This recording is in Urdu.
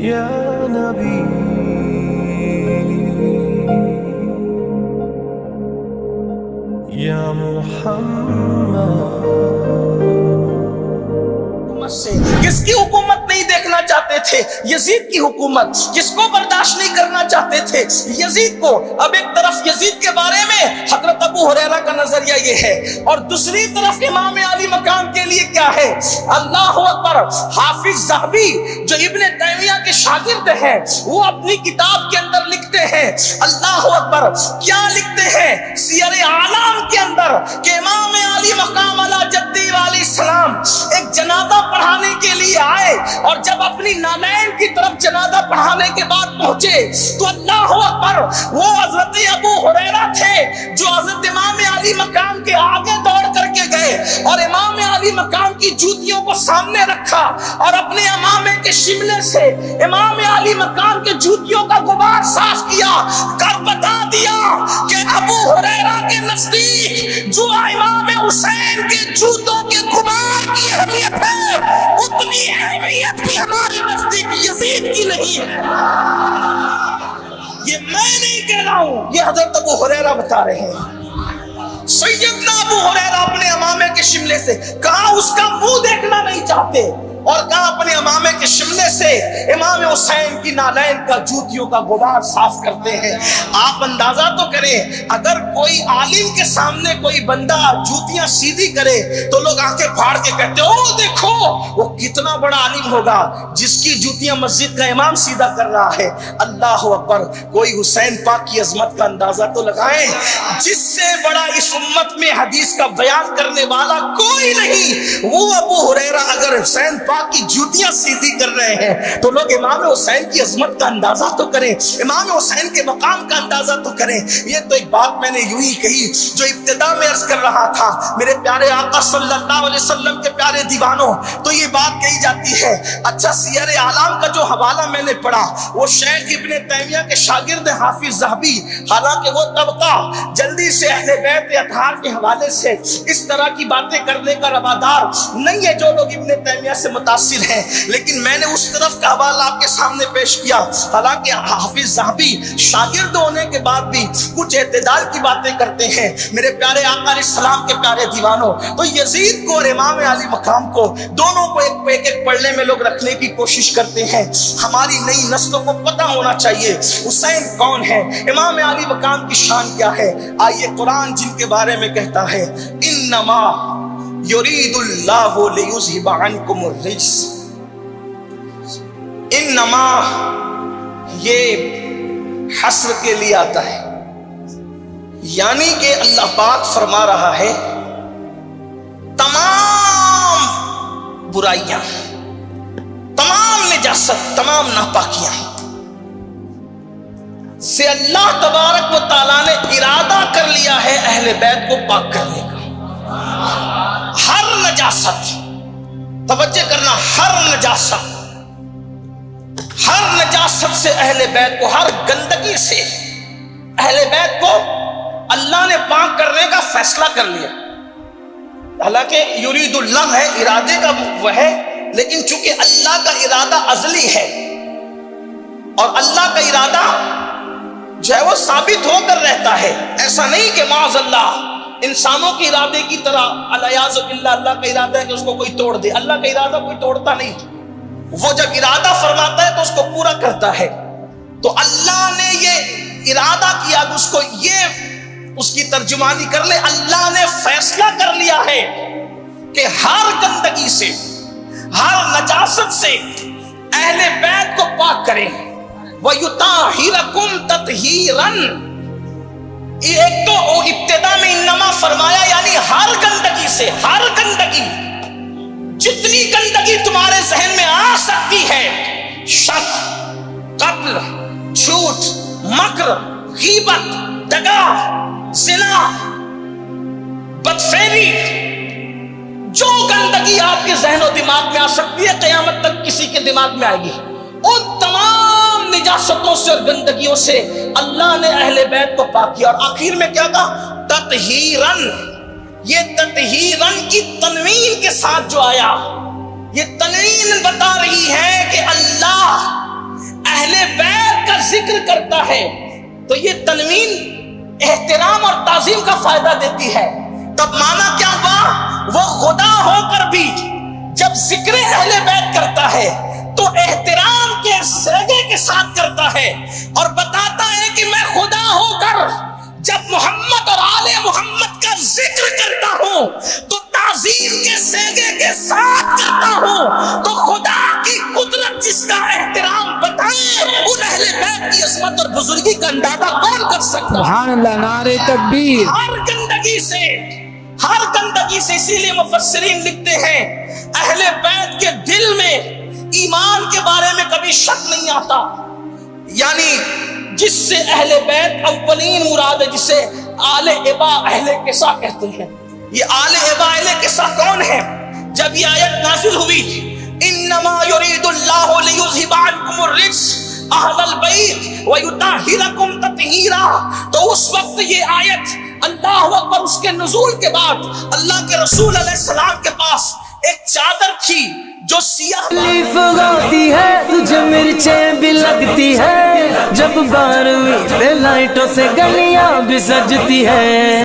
یا نبی یا محمد. کس کی حکومت نہیں دیکھنا چاہتے تھے؟ یزید کی حکومت. کس کو برداشت نہیں کرنا چاہتے تھے؟ یزید کو. اب ایک طرف یزید کے بارے میں حضرت ابو ہریرہ کا نظریہ یہ ہے، اور دوسری طرف امام علی مقام کے لیے کیا ہے؟ اللہ اکبر. حافظ ذہبی جو ابن تیمیہ کے شاگرد ہیں، وہ اپنی کتاب کے اندر لکھتے ہیں، اللہ اکبر، کیا لکھتے ہیں سیر اعلام کے اندر کہ امام علی مقام علی جدی علیہ السلام ایک جنازہ پڑھانے کے لیے آئے، اور جب اپنی نالین کی طرف جنازہ پڑھانے کے بعد پہنچے تو اللہ اکبر، وہ حضرت ابو ہریرہ تھے جو حضرت امام علی مقام کے آگے دوڑ کر کے گئے اور امام علی مقام کی جوتیوں کو سامنے رکھا اور اپنے امامے کے شملے سے امام علی مقام کے جوتیوں کا غبار صاف کیا، کر بتا دیا کہ ابو ہریرہ کے نزدیک جو امام حسین کے جوتوں کے غبار کی اہمیت ہے، اتنی اہمیت بھی ہمارے نزدیک یزید کی نہیں ہے. یہ میں نہیں کہہ رہا ہوں، یہ حضرت ابو ہریرہ بتا رہے ہیں. سیدنا ابو ہریرہ اپنے امامے کے شملے سے کہاں اس کا منہ دیکھنا نہیں چاہتے، اور کہاں اپنے امامے کے شملے سے امام حسین کی نالین کا جوتیوں کا غبار صاف کرتے ہیں. آپ اندازہ تو کریں، اگر کوئی عالم کے سامنے کوئی بندہ جوتیاں سیدھی کرے تو لوگ آنکھیں پھاڑ کے کہتے ہیں او دیکھو وہ کتنا بڑا عالم ہوگا جس کی جوتیاں مسجد کا امام سیدھا کر رہا ہے. اللہ اکبر. کوئی حسین پاک کی عظمت کا اندازہ تو لگائیں. جس سے بڑا اس امت میں حدیث کا بیان کرنے والا کوئی نہیں، وہ ابو ہریرہ اگر حسین پاک کی جوتیاں سیدھی کر رہے ہیں تو لوگ امام حسین کی عظمت کا اندازہ تو کریں، امام حسین کے مقام کا اندازہ تو کریں. یہ تو ایک بات میں نے یوں ہی کہی جو ابتدا میں عرض کر رہا تھا. میرے پیارے آقا صلی اللہ علیہ وسلم کے پیارے دیوانوں، تو یہ بات کہی جاتی ہے. اچھا، سیر اعلام کا جو حوالہ میں نے پڑھا وہ شیخ ابن تیمیہ کے شاگرد حافظ ذہبی، حالانکہ وہ طبقہ جلدی سے اہل بیت اطہار کے حوالے سے اس طرح کی باتیں کرنے کا روادار نہیں ہے جو لوگ ابن تیمیہ سے متاثر ہیں، لیکن میں نے اس طرف کا حوالہ آپ کے سامنے پیش کیا. حالانکہ حافظ ذہبی شاگرد ہونے کے بعد بھی کچھ اعتدال کی باتیں کرتے ہیں. میرے پیارے آقا علیہ السلام کے پیارے دیوانوں، تو یزید کو اور امام علی مقام کو دونوں کو ایک پہ ایک پڑھنے میں لوگ رکھنے کی کوشش کرتے ہیں. ہماری نئی نسلوں کو پتہ ہونا چاہیے حسین کون ہے، امام علی مقام کی شان کیا ہے. آئیے قرآن جن کے بارے میں کہتا ہے انما یرید اللہ لیذہب عنکم الرجس، انما یہ حسر کے لیے آتا ہے، یعنی کہ اللہ پاک فرما رہا ہے تمام برائیاں، تمام نجاست، تمام ناپاکیاں سے اللہ تبارک و تعالیٰ نے ارادہ کر لیا ہے اہل بیت کو پاک کرنے کا. ہر نجاست، توجہ کرنا، ہر نجاست سے اہل بیت کو، ہر گندگی سے اہل بیت کو اللہ نے پاک کرنے کا فیصلہ کر لیا. حالانکہ یرید اللہ ہے، ارادے کا وہ ہے، لیکن چونکہ اللہ کا ارادہ ازلی ہے اور اللہ کا ارادہ جو ہے وہ ثابت ہو کر رہتا ہے. ایسا نہیں کہ معاذ اللہ انسانوں کے ارادے کی طرح الیاذ باللہ اللہ کا ارادہ ہے کہ اس کو کوئی توڑ دے. اللہ کا ارادہ کوئی توڑتا نہیں، وہ جب ارادہ فرماتا ہے تو اس کو پورا کرتا ہے. تو اللہ نے یہ ارادہ کیا، اس کو یہ اس کی ترجمانی کر لے، اللہ نے فیصلہ کر لیا ہے کہ ہر گندگی سے، ہر نجاست سے اہل بیت کو پاک کریں. وَيُطَهِّرَكُمْ تَطْهِيرًا، ایک تو ابتدا میں انما فرمایا، یعنی ہر گندگی سے، ہر گندگی، جتنی گندگی تمہارے ذہن میں آ سکتی ہے، شک، قتل، جھوٹ، مکر، غیبت، دغا، زنا، بدفعلی، جو گندگی آپ کے ذہن و دماغ میں آ سکتی ہے قیامت تک کسی کے دماغ میں آئے گی، ان تمام نجاستوں سے اور گندگیوں سے اللہ نے اہل بیت کو پاک کیا. اور آخر میں کیا کہا؟ تطہیرن. یہ تطہیرن کی تنوین کے ساتھ جو آیا، یہ تنوین بتا رہی ہے کہ اللہ اہل بیت کا ذکر کرتا ہے تو یہ تنوین احترام اور تعظیم کا فائدہ دیتی ہے. تب معنی کیا ہوا؟ وہ خدا ہو کر بھی جب ذکر اہل بیت کرتا ہے تو احترام کے سیغے کے ساتھ کرتا ہے اور بتاتا ہے کہ میں خدا ہو کر جب محمد اور آل محمد کا ذکر کرتا ہوں تو تعظیم کے سیغے کے ساتھ کرتا ہوں. تو خدا کی قدرت جس کا احترام بتائے ان اہل بیت کی عظمت اور بزرگی کا اندازہ کون کر سکتا؟ سبحان اللہ، نعرہ تکبیر. ہر گندگی سے اسی لیے مفسرین لکھتے ہیں اہل بیت کے دل میں ایمان کے بارے میں کبھی شک نہیں آتا. یعنی جس سے اہل بیت اولین مراد ہے، جسے آل ابا اہل قصہ کہتے ہیں. یہ آل ابا اہل قصہ کون ہے؟ جب یہ آیت نازل ہوئی انما یرید اللہ لیذھب عنکم الرجس اہل البیت ویطہرکم تطہیرا، تو اس وقت یہ آیت اللہ اکبر اس کے نزول کے بعد اللہ کے رسول علیہ السلام کے پاس ایک چادر تھی جو سیاہ تکلیف گاتی ہے، تجھے مرچیں بھی لگتی ہے، جب 12ویں پہ لائٹوں سے گلیاں بھی سجتی ہے.